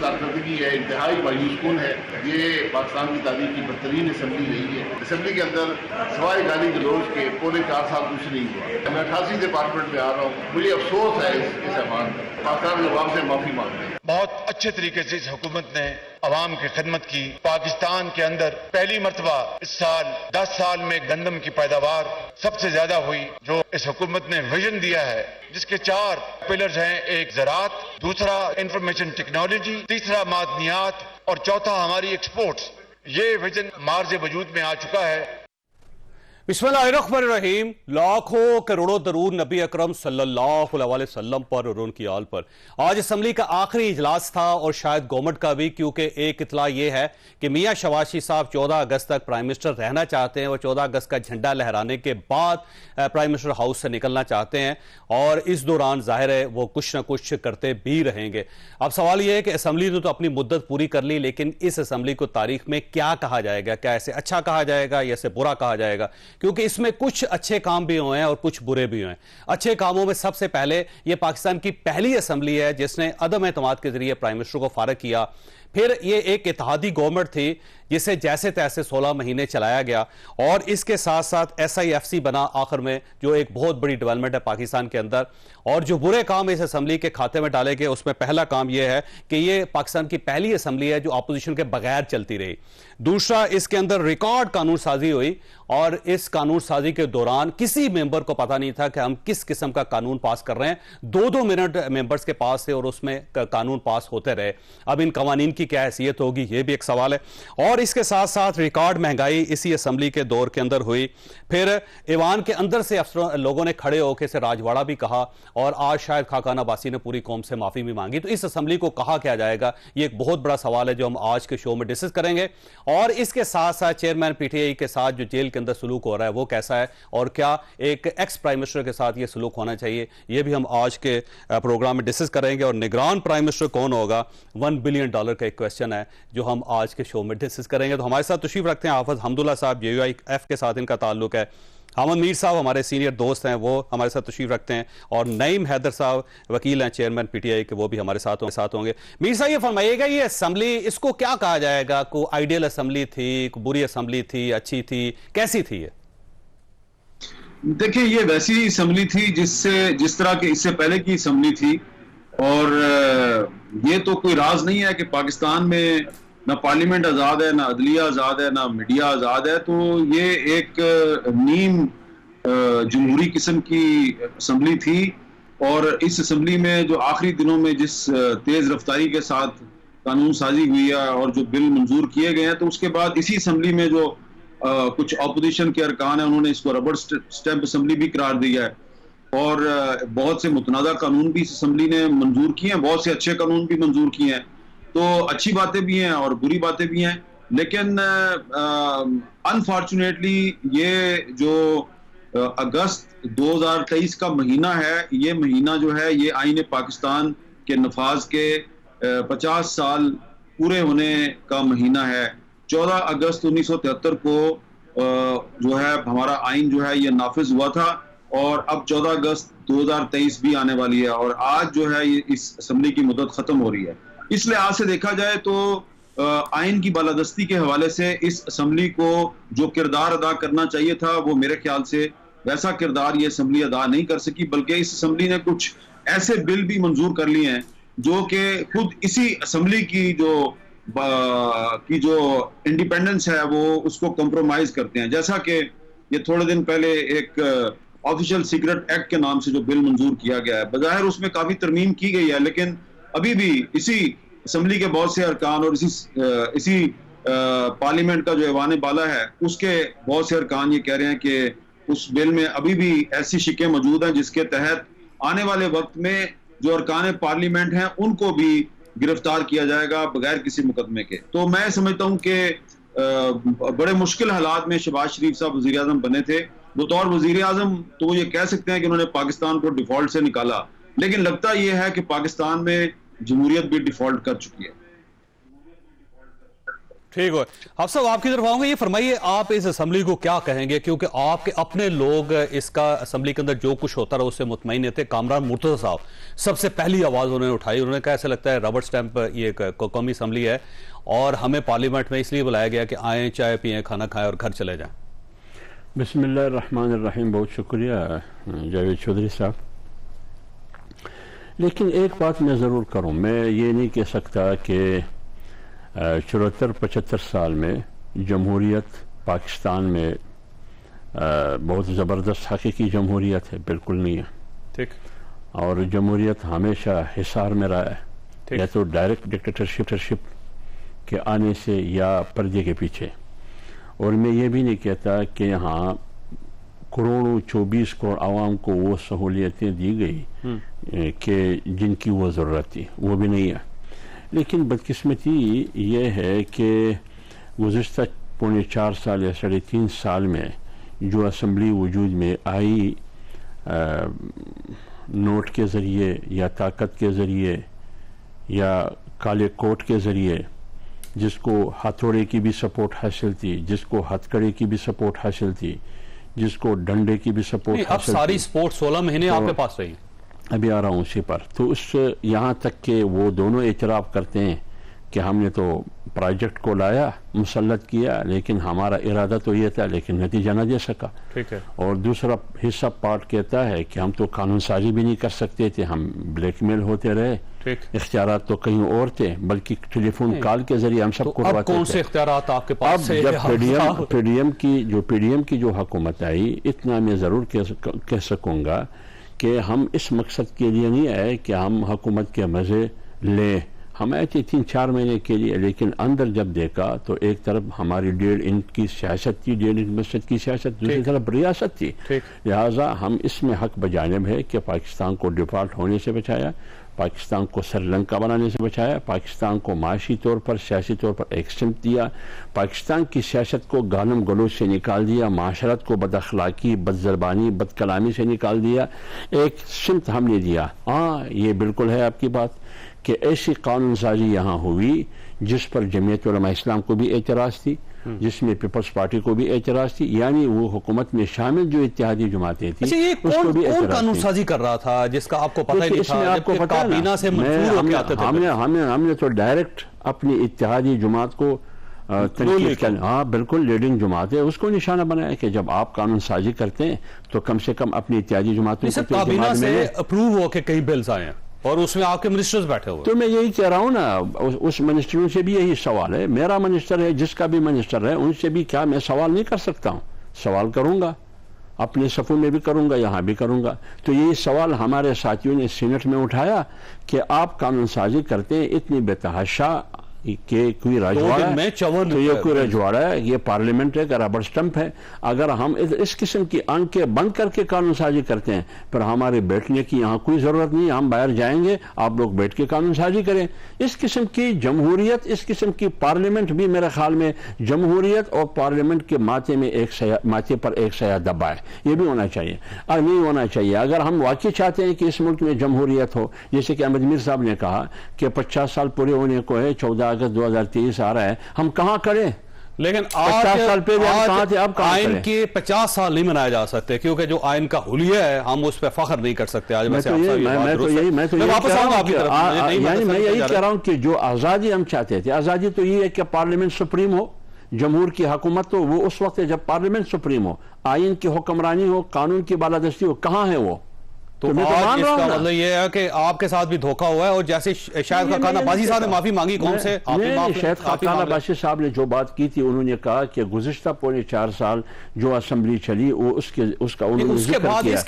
کارکردگی ہے انتہائی مایوس کن ہے. یہ پاکستان کی تاریخ کی بدترین اسمبلی رہی ہے. اسمبلی کے اندر سوائے گالی گلوچ کے پورے 4 سال کچھ نہیں ہوا. میں 88 ڈپارٹمنٹ میں آ رہا ہوں. مجھے افسوس ہے اس ایوان پاکستان کے عوام سے معافی مانگتے ہیں. بہت اچھے طریقے سے اس حکومت نے عوام کی خدمت کی. پاکستان کے اندر پہلی مرتبہ اس سال 10 سال میں گندم کی پیداوار سب سے زیادہ ہوئی. جو اس حکومت نے ویژن دیا ہے جس کے 4 پلرز ہیں، ایک زراعت، دوسرا انفارمیشن ٹیکنالوجی، تیسرا معدنیات اور چوتھا ہماری ایکسپورٹس. یہ ویژن مارز وجود میں آ چکا ہے. بسم اللہ الرحمن الرحیم. لاکھوں کروڑوں درود نبی اکرم صلی اللہ علیہ وسلم پر اور ان کی آل پر. آج اسمبلی کا آخری اجلاس تھا اور شاید گورنمنٹ کا بھی، کیونکہ ایک اطلاع یہ ہے کہ میاں شہباز شریف صاحب 14 اگست تک پرائم منسٹر رہنا چاہتے ہیں. وہ 14 اگست کا جھنڈا لہرانے کے بعد پرائم منسٹر ہاؤس سے نکلنا چاہتے ہیں اور اس دوران ظاہر ہے وہ کچھ نہ کچھ کرتے بھی رہیں گے. اب سوال یہ ہے کہ اسمبلی نے تو اپنی مدت پوری کر لی، لیکن اس اسمبلی کو تاریخ میں کیا کہا جائے گا؟ کیا اسے اچھا کہا جائے گا یا اسے برا کہا جائے گا؟ کیونکہ اس میں کچھ اچھے کام بھی ہوئے ہیں اور کچھ برے بھی ہوئے ہیں. اچھے کاموں میں سب سے پہلے یہ پاکستان کی پہلی اسمبلی ہے جس نے عدم اعتماد کے ذریعے پرائم منسٹر کو فارغ کیا. پھر یہ ایک اتحادی گورنمنٹ تھی جسے جیسے تیسے 16 مہینے چلایا گیا، اور اس کے ساتھ ساتھ SIFC بنا آخر میں، جو ایک بہت بڑی ڈیولپمنٹ ہے پاکستان کے اندر. اور جو برے کام اس اسمبلی کے کھاتے میں ڈالے گئے اس میں پہلا کام یہ ہے کہ یہ پاکستان کی پہلی اسمبلی ہے جو اپوزیشن کے بغیر چلتی رہی. دوسرا، اس کے اندر ریکارڈ قانون سازی ہوئی اور اس قانون سازی کے دوران کسی ممبر کو پتہ نہیں تھا کہ ہم کس قسم کا قانون پاس کر رہے ہیں. 2 منٹ ممبرز کے پاس تھے اور اس میں قانون پاس ہوتے رہے. اب ان قوانین کی کیا حیثیت ہوگی یہ بھی ایک سوال ہے. اور اس کے ساتھ ساتھ ریکارڈ مہنگائی اسی اسمبلی کے دور کے اندر ہوئی. پھر ایوان کے اندر سے لوگوں نے کھڑے ہو کے اسے راجواڑہ بھی کہا، اور آج شاید خاقان عباسی نے پوری قوم سے معافی بھی مانگی. تو اس اسمبلی کو کہا کیا جائے گا، یہ ایک بہت بڑا سوال ہے جو ہم آج کے شو میں ڈسکس کریں گے. اور اس کے ساتھ ساتھ چیئرمین PTI کے ساتھ جو جیل کے اندر سلوک ہو رہا ہے وہ کیسا ہے، اور کیا ایک ایکس پرائم منسٹر کے ساتھ یہ سلوک ہونا چاہیے، یہ بھی ہم آج کے پروگرام میں ڈسکس کریں گے. اور نگران پرائم منسٹر کون ہوگا، $1 بلین کا ایک کویسچن ہے جو ہم آج کے شو میں ڈسکس کریں گے. تو ہمارے ساتھ تشریف رکھتے ہیں حافظ حمداللہ صاحب، JUIF کے ساتھ ان کا تعلق ہے. حامد میر صاحب ہمارے سینئر دوست ہیں، وہ ہمارے ساتھ تشریف رکھتے ہیں. اور نعیم حیدر صاحب وکیل ہیں چیئرمین PTI کے، وہ بھی ہمارے ساتھ ہوں گے. میر صاحب یہ فرمائیے گا، یہ اسمبلی اس کو کیا کہا جائے گا؟ کوئی آئیڈیل اسمبلی تھی، کوئی بری اسمبلی تھی، اچھی تھی، کیسی تھی یہ؟ دیکھیں، یہ ویسی اسمبلی تھی جس طرح کہ اس سے پہلے کی اسمبلی تھی. اور یہ تو کوئی راز نہیں ہے کہ پاکستان میں نہ پارلیمنٹ آزاد ہے، نہ عدلیہ آزاد ہے، نہ میڈیا آزاد ہے. تو یہ ایک نیم جمہوری قسم کی اسمبلی تھی. اور اس اسمبلی میں جو آخری دنوں میں جس تیز رفتاری کے ساتھ قانون سازی ہوئی ہے اور جو بل منظور کیے گئے ہیں، تو اس کے بعد اسی اسمبلی میں جو کچھ اپوزیشن کے ارکان ہیں انہوں نے اس کو ربڑ سٹیمپ اسمبلی بھی قرار دیا ہے. اور بہت سے متنازع قانون بھی اس اسمبلی نے منظور کیے ہیں، بہت سے اچھے قانون بھی منظور کیے ہیں. تو اچھی باتیں بھی ہیں اور بری باتیں بھی ہیں. لیکن انفارچونیٹلی یہ جو اگست 2023 کا مہینہ ہے، یہ مہینہ جو ہے یہ آئین پاکستان کے نفاذ کے 50 سال پورے ہونے کا مہینہ ہے. 14 اگست 1973 کو جو ہے ہمارا آئین جو ہے یہ نافذ ہوا تھا، اور اب 14 اگست 2023 بھی آنے والی ہے، اور آج جو ہے اس اسمبلی کی مدت ختم ہو رہی ہے. اس لحاظ سے دیکھا جائے تو آئین کی بالادستی کے حوالے سے اس اسمبلی کو جو کردار ادا کرنا چاہیے تھا وہ میرے خیال سے ویسا کردار یہ اسمبلی ادا نہیں کر سکی. بلکہ اس اسمبلی نے کچھ ایسے بل بھی منظور کر لیے ہیں جو کہ خود اسی اسمبلی کی جو انڈیپینڈنس ہے وہ اس کو کمپرومائز کرتے ہیں. جیسا کہ یہ تھوڑے دن پہلے ایک آفیشل سیکرٹ ایکٹ کے نام سے جو بل منظور کیا گیا ہے، بظاہر اس میں کافی ترمیم کی گئی ہے، لیکن ابھی بھی اسی اسمبلی کے بہت سے ارکان اور اسی پارلیمنٹ کا جو ایوان بالا ہے اس کے بہت سے ارکان یہ کہہ رہے ہیں کہ اس بل میں ابھی بھی ایسی شکیں موجود ہیں جس کے تحت آنے والے وقت میں جو ارکان پارلیمنٹ ہیں ان کو بھی گرفتار کیا جائے گا بغیر کسی مقدمے کے. تو میں سمجھتا ہوں کہ بڑے مشکل حالات میں شہباز شریف صاحب وزیر اعظم بنے تھے. بطور وزیر اعظم تو وہ یہ کہہ سکتے ہیں کہ انہوں نے پاکستان کو ڈیفالٹ سے نکالا، لیکن لگتا یہ ہے کہ پاکستان میں جمہوریت بھی ڈیفالٹ کر چکی ہے. ٹھیک ہو آپ صاحب آپ کی طرف آؤں گے. یہ فرمائیے آپ اس اسمبلی کو کیا کہیں گے, کیونکہ آپ کے اپنے لوگ اس کا اسمبلی کے اندر جو کچھ ہوتا رہا اس سے مطمئن نہیں تھے. کامران مرتضی صاحب سب سے پہلی آواز انہوں نے اٹھائی, انہوں نے کہا ایسا لگتا ہے ربڑ سٹیمپ یہ قومی اسمبلی ہے اور ہمیں پارلیمنٹ میں اس لیے بلایا گیا کہ آئیں چائے پئیں کھانا کھائیں اور گھر چلے جائیں. بسم اللہ الرحمن الرحیم. بہت شکریہ جاوید چودھری صاحب. لیکن ایک بات میں ضرور کروں, میں یہ نہیں کہہ سکتا کہ 74-75 سال میں جمہوریت پاکستان میں بہت زبردست حقیقی جمہوریت ہے, بالکل نہیں ہے. ٹھیک. اور جمہوریت ہمیشہ حصار میں رہا ہے, یا تو ڈائریکٹ ڈکٹیٹرشپ کے آنے سے یا پردے کے پیچھے. اور میں یہ بھی نہیں کہتا کہ یہاں کروڑوں 24 کروڑ عوام کو وہ سہولیتیں دی گئی کہ جن کی وہ ضرورت تھی, وہ بھی نہیں ہے. لیکن بدقسمتی یہ ہے کہ گزشتہ 4.25 سال یا 3.5 سال میں جو اسمبلی وجود میں آئی, نوٹ کے ذریعے یا طاقت کے ذریعے یا کالے کوٹ کے ذریعے, جس کو ہتھوڑے کی بھی سپورٹ حاصل تھی, جس کو ہتھ کڑے کی بھی سپورٹ حاصل تھی, جس کو ڈنڈے کی بھی سپورٹ حاصل تھی. اب ساری سپورٹ 16 مہینے آپ کے پاس رہی. ابھی آ رہا ہوں اسی پر. تو اس یہاں تک کہ وہ دونوں اعتراف کرتے ہیں کہ ہم نے تو پروجیکٹ کو لایا, مسلط کیا, لیکن ہمارا ارادہ تو یہ تھا لیکن نتیجہ نہ دے سکا. ٹھیک ہے. اور دوسرا حصہ پارٹ کہتا ہے کہ ہم تو قانون سازی بھی نہیں کر سکتے تھے, ہم بلیک میل ہوتے رہے. اختیارات تو کہیں اور تھے, بلکہ ٹیلی فون کال کے ذریعے ہم سب کرواتے تھے. کون سے اختیارات آپ کے پاس سے؟ اب جب پی ڈی ایم کی جو حکومت آئی, اتنا میں ضرور کہہ سکوں گا کہ ہم اس مقصد کے لیے نہیں آئے کہ ہم حکومت کے مزے لیں. ہم آئے تھے 3-4 مہینے کے لیے, لیکن اندر جب دیکھا تو ایک طرف ہماری 1.5 انچ کی سیاست تھی, 1.5 انچ مسجد کی سیاست, دوسری طرف ریاست تھی. لہٰذا ہم اس میں حق بجانب ہے کہ پاکستان کو ڈیفالٹ ہونے سے بچایا, پاکستان کو سری لنکا بنانے سے بچایا, پاکستان کو معاشی طور پر سیاسی طور پر ایک سمت دیا, پاکستان کی سیاست کو گالم گلوچ سے نکال دیا, معاشرت کو بد اخلاقی, بد زبانی, بد کلامی سے نکال دیا, ایک سمت ہم نے دیا. ہاں یہ بالکل ہے آپ کی بات کہ ایسی قانون سازی یہاں ہوئی جس پر جمعیت علماء اسلام کو بھی اعتراض تھی, جس میں پیپلز پارٹی کو بھی اعتراض تھی, یعنی وہ حکومت میں شامل جو اتحادی جماعتیں تھیں یہ کون قانون سازی کر رہا تھا جس کا آپ کو پتہ ہی نہیں تھا؟ آپ کو پتہ ہے ہم نے تو ڈائریکٹ اپنی اتحادی جماعت کو تنقید کرنا, ہاں بالکل لیڈنگ جماعت ہے, اس کو نشانہ بنایا کہ جب آپ قانون سازی کرتے ہیں تو کم سے کم اپنی اتحادی جماعتوں کو کابینہ سے اپروو ہو کے کئی بلز آئے ہیں اور اس میں آپ کے منسٹرز بیٹھے ہوئے. تو میں یہی کہہ رہا ہوں نا, اس منسٹروں سے بھی یہی سوال ہے. میرا منسٹر ہے, جس کا بھی منسٹر ہے, ان سے بھی کیا میں سوال نہیں کر سکتا ہوں؟ سوال کروں گا, اپنے صفوں میں بھی کروں گا, یہاں بھی کروں گا. تو یہی سوال ہمارے ساتھیوں نے سینٹ میں اٹھایا کہ آپ قانون سازی کرتے ہیں اتنی بے تحاشا کہ کوئی رجواڑا ہے, تو یہ کوئی رجواڑا ہے, یہ پارلیمنٹ ہے, ربڑ سٹمپ ہے. اگر ہم اس قسم کی آنکھیں بند کر کے قانون سازی کرتے ہیں پھر ہمارے بیٹھنے کی یہاں کوئی ضرورت نہیں, ہم باہر جائیں گے, آپ لوگ بیٹھ کے قانون سازی کریں. اس قسم کی جمہوریت, اس قسم کی پارلیمنٹ بھی میرے خیال میں جمہوریت اور پارلیمنٹ کے ماتھے پر ایک سایہ دبا ہے, یہ بھی ہونا چاہیے. اور نہیں ہونا چاہیے. اگر ہم واقعی چاہتے ہیں کہ اس ملک میں جمہوریت ہو, جیسے کہ احمد میر صاحب نے کہا کہ 50 سال پورے ہونے کو ہے, 14 اگست 2023 آ رہا ہے, ہم کہاں کریں؟ لیکن 50 سال پہلے ہم کہاں تھے, اب کہاں کریں؟ آئین کے 50 سال نہیں منائے جا سکتے کیونکہ جو آئین کا حلیہ ہے ہم اس پہ فخر نہیں کر سکتے. آج میں یہی کہہ رہا ہوں کہ جو آزادی ہم چاہتے تھے, آزادی تو یہ ہے کہ پارلیمنٹ سپریم ہو, جمہور کی حکومت تو وہ اس وقت ہے جب پارلیمنٹ سپریم ہو, آئین کی حکمرانی ہو, قانون کی بالادستی ہو. کہاں ہے وہ؟ تو آج اس کا مطلب یہ ہے کہ آپ کے ساتھ بھی دھوکہ ہوا ہے. اور جیسے شاہد خاقان عباسی صاحب نے معافی مانگی, کون سے شاہد خاقان عباسی صاحب نے جو بات کی تھی, انہوں نے کہا کہ گزشتہ 4.25 سال جو اسمبلی چلی وہ اس کا انہوں نے ذکر کیا,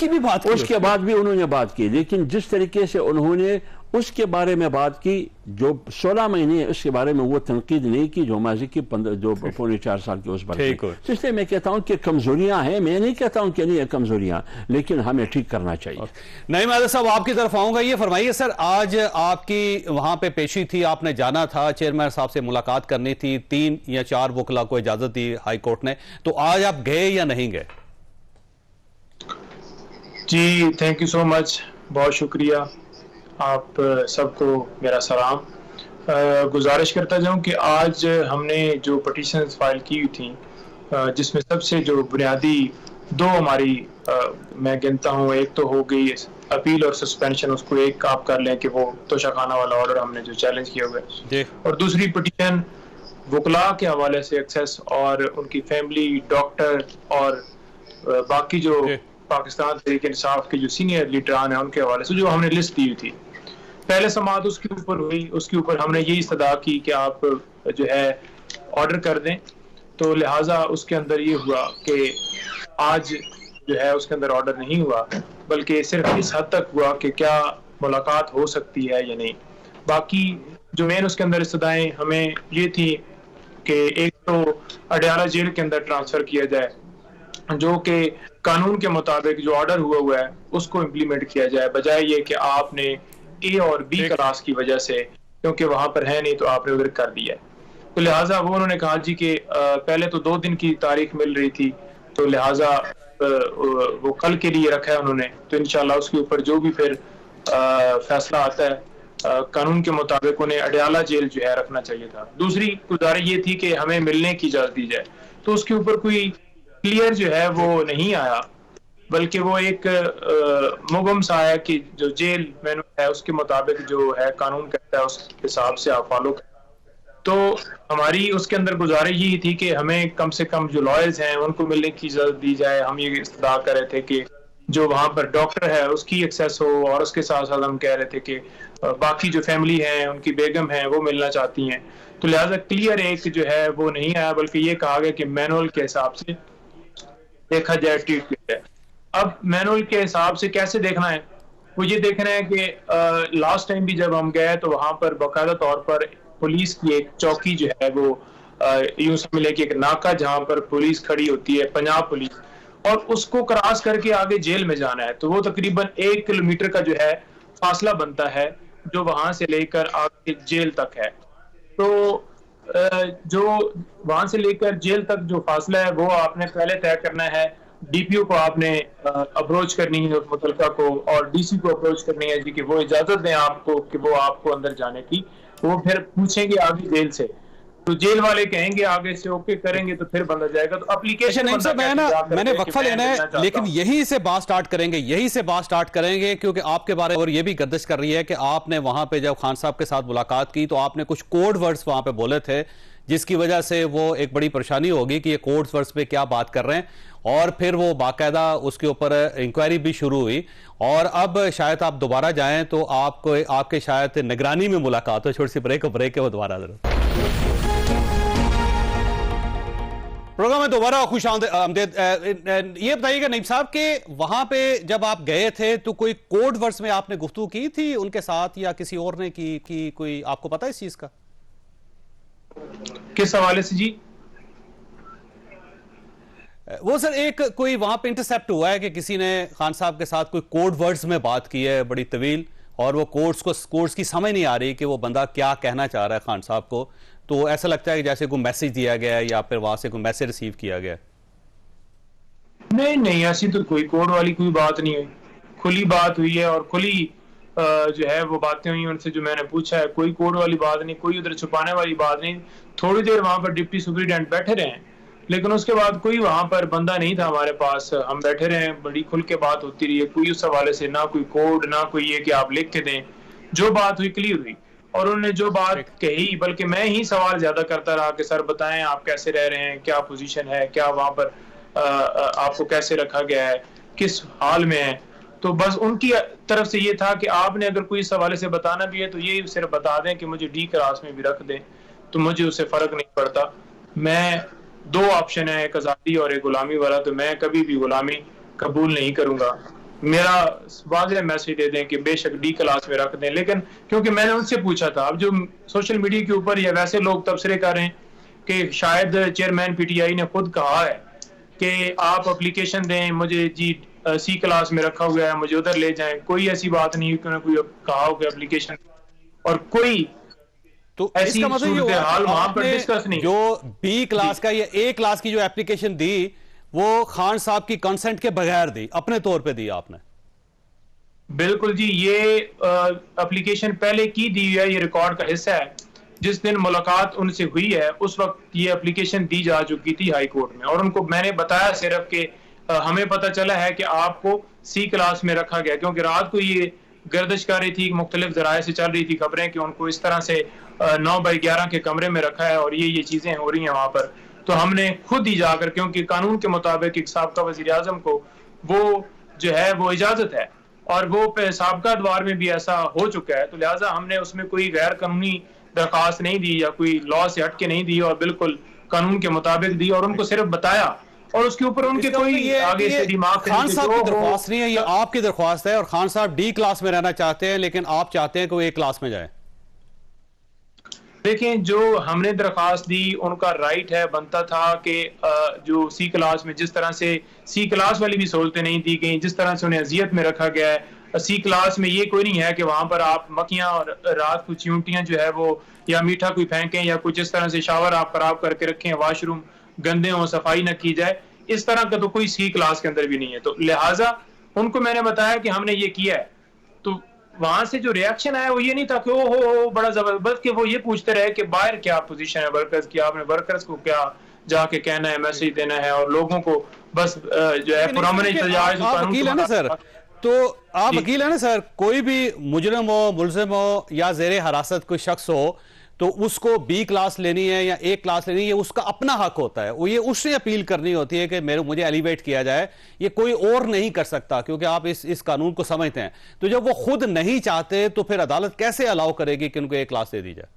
اس کے بعد بھی انہوں نے بات کی. لیکن جس طریقے سے انہوں نے اس کے بارے میں بات کی جو 16 مہینے اس کے بارے میں وہ تنقید نہیں کی جو ماضی کی 4.25 سال کی اس پر. اس لیے میں کہتا ہوں کہ کمزوریاں ہیں, میں نہیں کہتا ہوں کہ نہیں ہے کمزوریاں, لیکن ہمیں ٹھیک کرنا چاہیے. نعیم عادل صاحب آپ کی طرف آؤں گا. یہ فرمائیے سر, آج آپ کی وہاں پہ پیشی تھی, آپ نے جانا تھا, چیئرمین صاحب سے ملاقات کرنی تھی, 3 یا 4 وکلا کو اجازت دی ہائی کورٹ نے, تو آج آپ گئے یا نہیں گئے؟ جی تھینک یو سو مچ, بہت شکریہ. آپ سب کو میرا سلام. گزارش کرتا جاؤں کہ آج ہم نے جو پٹیشنز فائل کی ہوئی تھیں جس میں سب سے جو بنیادی دو ہماری میں گنتا ہوں، ایک تو ہو گئی اپیل اور سسپینشن، اس کو ایک آپ کر لیں کہ وہ توشہ خانہ والا آرڈر ہم نے جو چیلنج کیا ہوا ہے، اور دوسری پٹیشن وکلاء کے حوالے سے ایکسیس اور ان کی فیملی، ڈاکٹر اور باقی جو پاکستان تحریک انصاف کے جو سینئر لیڈران ہیں ان کے حوالے سے جو ہم نے لسٹ دی ہوئی تھی. پہلے سماعت اس کے اوپر ہوئی، اس کے اوپر ہم نے یہی استدعا کی کہ آپ جو ہے آرڈر کر دیں، تو لہٰذا اس کے اندر یہ ہوا کہ آج جو ہے اس کے اندر آرڈر نہیں ہوا، بلکہ صرف اس حد تک ہوا کہ کیا ملاقات ہو سکتی ہے یا نہیں. باقی جو مین اس کے اندر استدعائیں ہمیں یہ تھی کہ ایک تو اڈیالہ جیل کے اندر ٹرانسفر کیا جائے، جو کہ قانون کے مطابق جو آرڈر ہوا ہے اس کو امپلیمنٹ کیا جائے، بجائے یہ کہ آپ نے اے اور بی کلاس کی وجہ سے، کیونکہ وہاں پر ہے نہیں تو آپ نے ادھر کر دیا. تو لہٰذا وہ انہوں نے کہا جی کہ پہلے تو 2 دن کی تاریخ مل رہی تھی، تو لہٰذا وہ کل کے لیے رکھا ہے انہوں نے، تو انشاءاللہ اس کے اوپر جو بھی پھر فیصلہ آتا ہے قانون کے مطابق انہیں اڈیالہ جیل جو ہے رکھنا چاہیے تھا. دوسری گزارش یہ تھی کہ ہمیں ملنے کی اجازت دی جائے، تو اس کے اوپر کوئی کلیئر جو ہے وہ نہیں آیا، بلکہ وہ ایک مبہم سا ہے کہ جو جیل مینول ہے اس کے مطابق جو ہے قانون کہتا ہے اس حساب سے آپ فالو کریں. تو ہماری اس کے اندر گزارش یہی تھی کہ ہمیں کم سے کم جو لائرز ہیں ان کو ملنے کی اجازت دی جائے. ہم یہ استدعا کر رہے تھے کہ جو وہاں پر ڈاکٹر ہے اس کی ایکسیس ہو، اور اس کے ساتھ ساتھ ہم کہہ رہے تھے کہ باقی جو فیملی ہیں ان کی بیگم ہیں وہ ملنا چاہتی ہیں. تو لہٰذا کلیئر ایک جو ہے وہ نہیں آیا، بلکہ یہ کہا گیا کہ مینول کے حساب سے دیکھا جائے، ٹریٹ کیا جائے. اب مینول کے حساب سے کیسے دیکھنا ہے؟ وہ یہ دیکھنا ہے کہ لاسٹ ٹائم بھی جب ہم گئے تو وہاں پر باقاعدہ طور پر پولیس کی ایک چوکی جو ہے وہ یوں سمجھ لے کہ ایک ناکہ جہاں پر پولیس کھڑی ہوتی ہے، پنجاب پولیس، اور اس کو کراس کر کے آگے جیل میں جانا ہے. تو وہ تقریباً 1 کلومیٹر کا جو ہے فاصلہ بنتا ہے جو وہاں سے لے کر آگے جیل تک ہے. تو جو وہاں سے لے کر جیل تک جو فاصلہ ہے وہ آپ نے پہلے طے کرنا ہے. ڈی پی او کو آپ نے اپروچ کرنی ہے متعلقہ کو، اور ڈی سی کو اپروچ کرنی ہے جی کہ وہ اجازت دیں آپ کو کہ وہ آپ کو اندر جانے کی. وہ پھر پوچھیں گے آگے جیل سے، تو جیل والے کہیں گے آگے سے اوکے کریں گے تو پھر بندہ جائے گا. تو اپلیکیشن میں نے وقفہ لینا ہے، لیکن یہی سے بات سٹارٹ کریں گے کیونکہ آپ کے بارے اور یہ بھی گردش کر رہی ہے کہ آپ نے وہاں پہ جب خان صاحب کے ساتھ ملاقات کی تو آپ نے کچھ کوڈ ورڈز وہاں پہ بولے تھے، جس کی وجہ سے وہ ایک بڑی پریشانی ہوگی کہ یہ کوڈ ورڈز پہ کیا بات کر رہے ہیں. اور پھر وہ باقاعدہ اس کے اوپر انکوائری بھی شروع ہوئی، اور اب شاید آپ دوبارہ جائیں تو آپ کے شاید نگرانی میں ملاقات ہو. چھوٹی سی بریک ہے وہ دوبارہ ضرور پروگرام میں دوبارہ خوش آمدید. یہ بتائیے گا نعیم صاحب کہ وہاں پہ جب آپ گئے تھے تو کوئی کوڈ ورڈز میں آپ نے گفتگو کی تھی ان کے ساتھ یا کسی اور نے کی کوئی آپ کو پتا ہے اس چیز کا؟ کس حوالے سے جی؟ وہ سر ایک کوئی وہاں پہ انٹرسیپٹ ہوا ہے کہ کسی نے خان صاحب کے ساتھ کوئی کوڈ ورڈز میں بات کی ہے بڑی طویل، اور وہ کوڈز کی سمجھ نہیں آ رہی کہ وہ بندہ کیا کہنا چاہ رہا ہے خان صاحب کو. تو ایسا لگتا ہے کہ جیسے کوئی میسج دیا گیا ہے یا پھر وہاں سے کوئی میسج ریسیو کیا گیا ہے. نہیں ایسی تو کوئی کوڈ والی کوئی بات نہیں ہوئی، کھلی بات ہوئی ہے، اور کھلی جو ہے وہ باتیں ہوئی ان سے جو میں نے پوچھا ہے. کوئی کوڈ والی بات نہیں، کوئی ادھر چھپانے والی بات نہیں. تھوڑی دیر وہاں پر ڈپٹی سپرنٹینڈنٹ بیٹھے رہے ہیں، لیکن اس کے بعد کوئی وہاں پر بندہ نہیں تھا ہمارے پاس. ہم بیٹھے رہے ہیں، بڑی کھل کے بات ہوتی رہی ہے. کوئی اس حوالے سے نہ کوئی کوڈ نہ کوئی یہ کہ آپ لکھ کے دیں. جو بات ہوئی کلیئر ہوئی، اور انہوں نے جو بات کہی بلکہ میں ہی سوال زیادہ کرتا رہا کہ سر بتائیں آپ کیسے رہ رہے ہیں، کیا پوزیشن ہے، کیا وہاں پر آپ کو کیسے رکھا گیا ہے، کس حال میں ہے. تو بس ان کی طرف سے یہ تھا کہ آپ نے اگر کوئی اس حوالے سے بتانا بھی ہے تو یہ صرف بتا دیں کہ مجھے ڈی کلاس میں بھی رکھ دیں، تو مجھے اس سے فرق نہیں پڑتا. میں 2 آپشن ہے، ایک آزادی اور ایک غلامی والا، تو میں کبھی بھی غلامی قبول نہیں کروں گا. میرا واضح میسج دے دیں کہ بے شک ڈی کلاس میں رکھ دیں. لیکن کیونکہ میں نے ان سے پوچھا تھا، اب جو سوشل میڈیا کے اوپر یا ویسے لوگ تبصرے کر رہے ہیں کہ شاید چیئرمین پی ٹی آئی نے خود کہا ہے کہ آپ اپلیکیشن دیں، مجھے جی سی کلاس میں رکھا ہوا ہے، مجھے ادھر لے جائیں. کوئی ایسی بات نہیں کہ کوئی کہا ہو کہ اپلیکیشن، اور کوئی تو اس کا مطلب یہ ہوا جو بی کلاس کا یا اے کلاس کی جو اپلیکیشن دی وہ خان صاحب کی کنسنٹ کے بغیر دی، اپنے طور پہ دی آپ نے؟ بالکل جی، یہ اپلیکیشن پہلے کی دی ہے، یہ ریکارڈ کا حصہ ہے. جس دن ملاقات ان سے ہوئی ہے اس وقت یہ اپلیکیشن دی جا چکی تھی ہائی کورٹ میں، اور ان کو میں نے بتایا صرف کہ ہمیں پتہ چلا ہے کہ آپ کو سی کلاس میں رکھا گیا، کیونکہ رات کو یہ گردش کر رہی تھی، مختلف ذرائع سے چل رہی تھی خبریں کہ ان کو اس طرح سے 9x11 کے کمرے میں رکھا ہے اور یہ چیزیں ہو رہی ہیں وہاں پر. تو ہم نے خود ہی جا کر، کیونکہ قانون کے مطابق ایک سابقہ وزیر اعظم کو وہ جو ہے وہ اجازت ہے، اور وہ سابقہ ادوار میں بھی ایسا ہو چکا ہے، تو لہٰذا ہم نے اس میں کوئی غیر قانونی درخواست نہیں دی یا کوئی لا سے ہٹ کے نہیں دی، اور بالکل قانون کے مطابق دی، اور ان کو صرف بتایا، اور اس کے اوپر ان کے کوئی آگے سے دماغ خان صاحب کی درخواست نہیں ہے، یہ آپ کی درخواست ہے، اور خان صاحب ڈی کلاس میں رہنا چاہتے ہیں لیکن آپ چاہتے ہیں کہ وہ اے کلاس میں جائے. دیکھیں، جو ہم نے درخواست دی ان کا رائٹ ہے، بنتا تھا کہ جو سی کلاس میں جس طرح سے سی کلاس والی بھی سہولتیں نہیں دی گئیں، جس طرح سے انہیں اذیت میں رکھا گیا ہے، سی کلاس میں یہ کوئی نہیں ہے کہ وہاں پر آپ مکھیاں اور رات کو چیونٹیاں جو ہے وہ یا میٹھا کوئی پھینکیں یا کچھ اس طرح سے شاور آپ خراب کر کے رکھیں، واش روم گندے ہوں، صفائی نہ کی جائے، اس طرح کا تو کوئی سی کلاس کے اندر بھی نہیں ہے. تو لہٰذا ان کو میں نے بتایا کہ ہم نے یہ کیا ہے، تو وہاں سے جو ریاکشن آیا وہ یہ نہیں تھا کہ او ہو بڑا زبردست، بلکہ وہ یہ پوچھتے رہے کہ باہر کیا پوزیشن ہے ورکرز کی، آپ نے ورکرز کو کیا جا کے کہنا ہے، میسج دینا ہے، اور لوگوں کو بس جو ہے پرامن احتجاج. آپ وکیل ہیں نا سر، تو آپ وکیل ہیں نا سر، کوئی بھی مجرم ہو، ملزم ہو یا زیر حراست کوئی شخص ہو تو اس کو بی کلاس لینی ہے یا اے کلاس لینی ہے، یہ اس کا اپنا حق ہوتا ہے، وہ یہ اس سے اپیل کرنی ہوتی ہے کہ مجھے ایلیویٹ کیا جائے، یہ کوئی اور نہیں کر سکتا، کیونکہ آپ اس قانون کو سمجھتے ہیں. تو جب وہ خود نہیں چاہتے تو پھر عدالت کیسے الاؤ کرے گی کہ ان کو اے کلاس دے دی جائے؟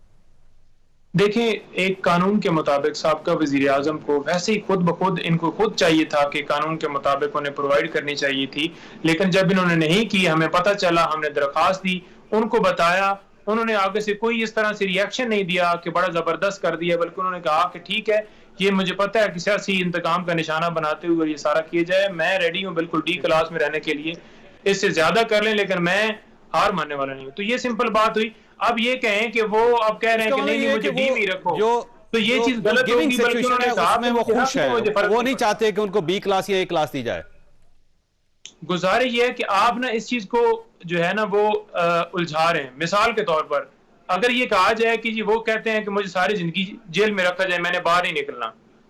دیکھیں، ایک قانون کے مطابق سابقہ وزیر اعظم کو ویسے ہی خود بخود ان کو خود چاہیے تھا کہ قانون کے مطابق انہیں پرووائڈ کرنی چاہیے تھی، لیکن جب انہوں نے نہیں کی، ہمیں پتہ چلا، ہم نے درخواست دی، ان کو بتایا، انہوں نے آگے سے کوئی اس طرح سے ریاکشن نہیں دیا کہ بڑا زبردست کر دیا، بلکہ انہوں نے کہا کہ ٹھیک ہے، یہ مجھے پتہ ہے کہ سیاسی انتقام کا نشانہ بناتے ہوئے یہ سارا کیا جائے، میں ریڈی ہوں بالکل ڈی کلاس میں رہنے کے لیے، اس سے زیادہ کر لیں لیکن میں ہار ماننے والا نہیں ہوں. تو یہ سمپل بات ہوئی. اب یہ کہیں کہ وہ اب کہہ رہے ہیں کہ نہیں مجھے ڈی میں رکھو، تو یہ چیز غلط ہوگی، بلکہ انہوں نے کہا میں وہ خوش ہیں، وہ نہیں چاہتے کہ ان کو بی کلاس یا اے کلاس دی جائے. گزارش یہ ہے کہ آپ نا اس چیز کو جو ہے نا وہ الجھا رہے ہیں. مثال کے طور پر اگر یہ کہا جائے کہ جی وہ کہتے ہیں کہ مجھے ساری زندگی جیل میں رکھا جائے، میں نے باہر نہیں نکلنا،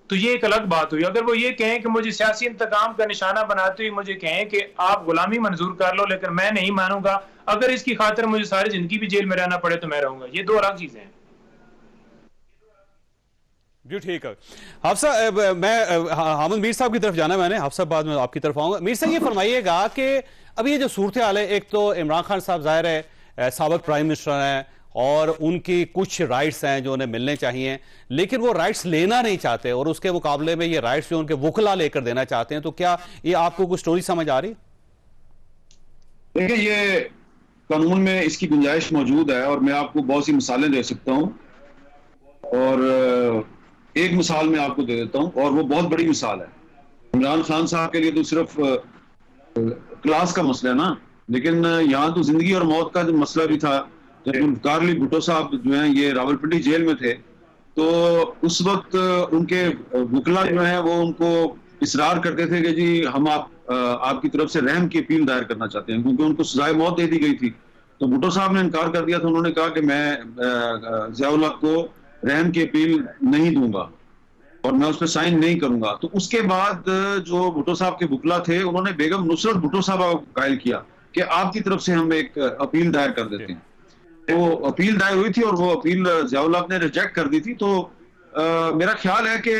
تو یہ ایک الگ بات ہوئی. اگر وہ یہ کہیں کہ مجھے سیاسی انتقام کا نشانہ بناتے ہوئے مجھے کہیں کہ آپ غلامی منظور کر لو لیکن میں نہیں مانوں گا، اگر اس کی خاطر مجھے ساری زندگی بھی جیل میں رہنا پڑے تو میں رہوں گا، یہ دو الگ چیزیں ہیں. جی ٹھیک ہے. حافظ صاحب، میں حامد میر صاحب کی طرف جانا، میں نے حافظ صاحب بعد میں آپ کی طرف آؤں گا. میر صاحب یہ فرمائیے گا کہ ابھی یہ جو صورتحال ہے، ایک تو عمران خان صاحب ظاہر ہے سابق پرائم منسٹر ہیں اور ان کی کچھ رائٹس ہیں جو انہیں ملنے چاہیے، لیکن وہ رائٹس لینا نہیں چاہتے، اور اس کے مقابلے میں یہ رائٹس جو ان کے وکلا لے کر دینا چاہتے ہیں. تو کیا یہ آپ کو کوئی سٹوری سمجھ آ رہی؟ دیکھیں، یہ قانون میں اس کی گنجائش موجود ہے، اور میں آپ کو بہت سی مثالیں دے سکتا ہوں، اور ایک مثال میں آپ کو دے دیتا ہوں، اور وہ بہت بڑی مثال ہے. عمران خان صاحب کے لیے تو صرف کلاس کا مسئلہ ہے نا، لیکن یہاں تو زندگی اور موت کا جو مسئلہ بھی تھا. جب ذوالفقار علی بھٹو صاحب جو ہیں یہ راولپنڈی جیل میں تھے، تو اس وقت ان کے وکلا جو ہیں وہ ان کو اصرار کرتے تھے کہ جی ہم آپ کی طرف سے رحم کی اپیل دائر کرنا چاہتے ہیں، کیونکہ ان کو سزائے موت دے دی گئی تھی. تو بھٹو صاحب نے انکار کر دیا تھا. انہوں نے کہا کہ میں ضیاء الحق کو رحم کی اپیل نہیں دوں گا اور میں اس پہ سائن نہیں کروں گا. تو اس کے بعد جو بھٹو صاحب کے وکلا تھے، انہوں نے بیگم نصرت بھٹو صاحب کو قائل کیا کہ آپ کی طرف سے ہم ایک اپیل دائر کر دیتے ہیں. وہ اپیل دائر ہوئی تھی اور وہ اپیل ضیاء الحق نے ریجیکٹ کر دی تھی. تو میرا خیال ہے کہ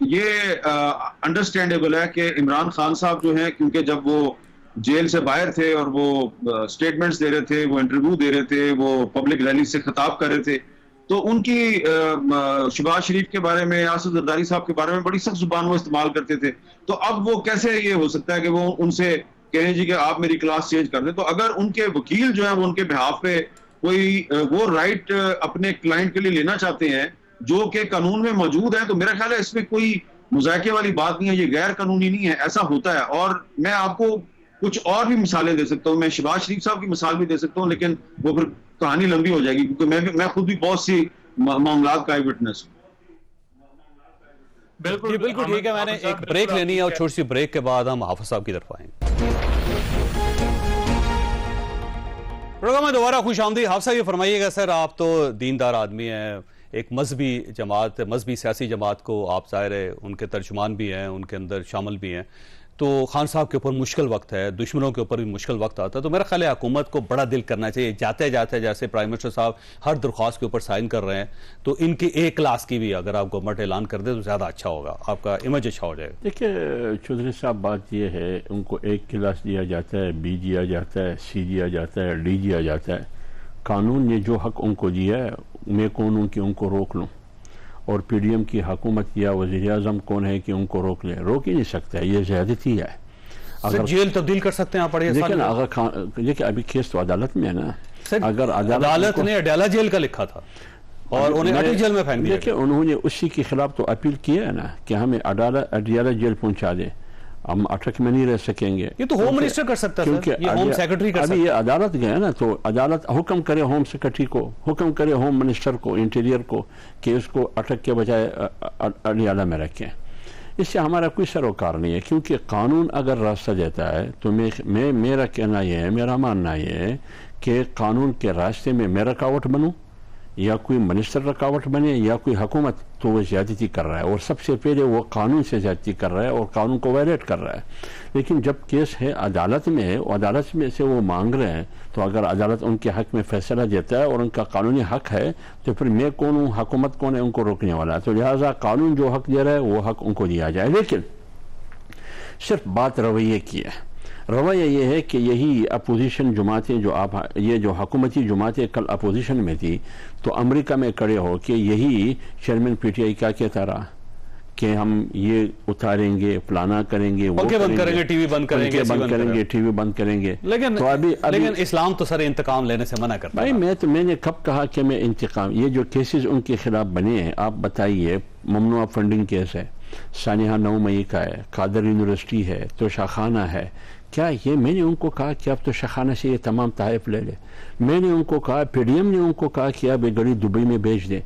یہ انڈرسٹینڈیبل ہے کہ عمران خان صاحب جو ہیں، کیونکہ جب وہ جیل سے باہر تھے اور وہ سٹیٹمنٹس دے رہے تھے، وہ انٹرویو دے رہے تھے، وہ پبلک ریلی سے خطاب کر رہے تھے، تو ان کی شہباز شریف کے بارے میں، آصف زرداری صاحب کے بارے میں بڑی سخت زبان وہ استعمال کرتے تھے. تو اب وہ کیسے یہ ہو سکتا ہے کہ وہ ان سے کہیں جی کہ آپ میری کلاس چینج کر دیں؟ تو اگر ان کے وکیل جو ہیں وہ ان کے بہاف پہ کوئی وہ رائٹ اپنے کلائنٹ کے لیے لینا چاہتے ہیں جو کہ قانون میں موجود ہے، تو میرا خیال ہے اس میں کوئی مذاکرے والی بات نہیں ہے، یہ غیر قانونی نہیں ہے، ایسا ہوتا ہے. اور میں آپ کو کچھ اور بھی مثالیں دے سکتا ہوں، میں شہباز شریف صاحب کی مثال بھی دے سکتا ہوں، لیکن وہ پھر کہانی لمبی ہو جائے گی، کیونکہ میں خود بھی بہت سی معاملات کا آئی وٹنس ہوں. بالکل ٹھیک ہے. میں نے ایک بریک لینی ہے اور چھوٹی سی بریک کے بعد ہم حافظ صاحب کی طرف آئیں گے. پروگرام میں دوبارہ خوش آمدید. حافظ صاحب یہ فرمائیے گا، سر آپ تو دیندار آدمی ہیں، ایک مذہبی سیاسی جماعت کو آپ ظاہر ہے ان کے ترجمان بھی ہیں، ان کے اندر شامل بھی ہیں، تو خان صاحب کے اوپر مشکل وقت ہے، دشمنوں کے اوپر بھی مشکل وقت آتا ہے، تو میرا خیال ہے حکومت کو بڑا دل کرنا چاہیے جاتے جاتے، جیسے پرائم منسٹر صاحب ہر درخواست کے اوپر سائن کر رہے ہیں، تو ان کی ایک کلاس کی بھی اگر آپ گورنمنٹ اعلان کر دے تو زیادہ اچھا ہوگا، آپ کا امیج اچھا ہو جائے گا۔ دیکھیے چودھری صاحب، بات یہ ہے ان کو ایک کلاس دیا جاتا ہے، بی دیا جاتا ہے، سی دیا جاتا ہے، ڈی دیا جاتا ہے۔ قانون نے جو حق ان کو دیا ہے میں کون ہوں کہ ان کو روک لوں، اور پی ڈی ایم کی حکومت یا وزیر اعظم کون ہے کہ ان کو روک لیں؟ روک ہی نہیں سکتا، یہ زیادتی ہے۔ جیل تبدیل کر سکتے ہیں آپ؟ پڑھیے لیکن دیکھیں ابھی کیس تو عدالت میں ہے نا، اگر عدالت نے اڈیالہ جیل کا لکھا تھا اور انہیں اٹل جیل میں پھینک دیا، دیکھیں انہوں نے اسی کے خلاف تو اپیل کیا ہے نا کہ ہمیں اڈیالہ جیل پہنچا دیں، ہم اٹک میں نہیں رہ سکیں گے۔ یہ تو ہوم منسٹر کر سکتا ہے، کیونکہ یہ ہوم سیکرٹری کر سکتا ہے۔ ابھی یہ عدالت گئے نا، تو عدالت حکم کرے ہوم سیکرٹری کو، حکم کرے ہوم منسٹر کو، انٹیریئر کو، کہ اس کو اٹک کے بجائے اڈیالہ میں رکھیں۔ اس سے ہمارا کوئی سروکار نہیں ہے، کیونکہ قانون اگر راستہ دیتا ہے تو میرا کہنا یہ ہے، میرا ماننا یہ ہے کہ قانون کے راستے میں میں رکاوٹ بنوں یا کوئی منسٹر رکاوٹ بنے یا کوئی حکومت، تو وہ زیادتی کر رہا ہے، اور سب سے پہلے وہ قانون سے زیادتی کر رہا ہے اور قانون کو وائلیٹ کر رہا ہے۔ لیکن جب کیس ہے عدالت میں ہے، عدالت میں سے وہ مانگ رہے ہیں، تو اگر عدالت ان کے حق میں فیصلہ دیتا ہے اور ان کا قانونی حق ہے، تو پھر میں کون ہوں، حکومت کون ہے ان کو روکنے والا؟ تو لہٰذا قانون جو حق دے رہا ہے وہ حق ان کو دیا جائے۔ لیکن صرف بات رویے کی ہے۔ رویہ یہ ہے کہ یہی اپوزیشن جماعتیں یہ جو حکومتی جماعتیں کل اپوزیشن میں تھی، تو امریکہ میں کھڑے ہو کے یہی چیئرمین پی ٹی آئی کیا کہتا رہا کہ ہم یہ اتاریں گے، فلانا کریں گے، وہ بند کریں گے، ٹی وی بند کریں گے، ٹی وی بند کریں گے۔ لیکن اسلام تو سر انتقام لینے سے منع کرتا ہے۔ بھائی میں نے کب کہا کہ میں انتقام، یہ جو کیسز ان کے خلاف بنے ہیں، آپ بتائیے، ممنوع فنڈنگ کیس ہے، سانحہ 9 مئی کا ہے، قادر یونیورسٹی ہے، توشہ خانہ ہے، کیا یہ میں نے ان کو کہا کہ اب تو شخانہ سے یہ تمام تحائف لے لے؟ میں نے ان کو کہا، پی ڈی ایم نے ان کو کہا کہ اب یہ گڑی دبئی میں بیچ دیں۔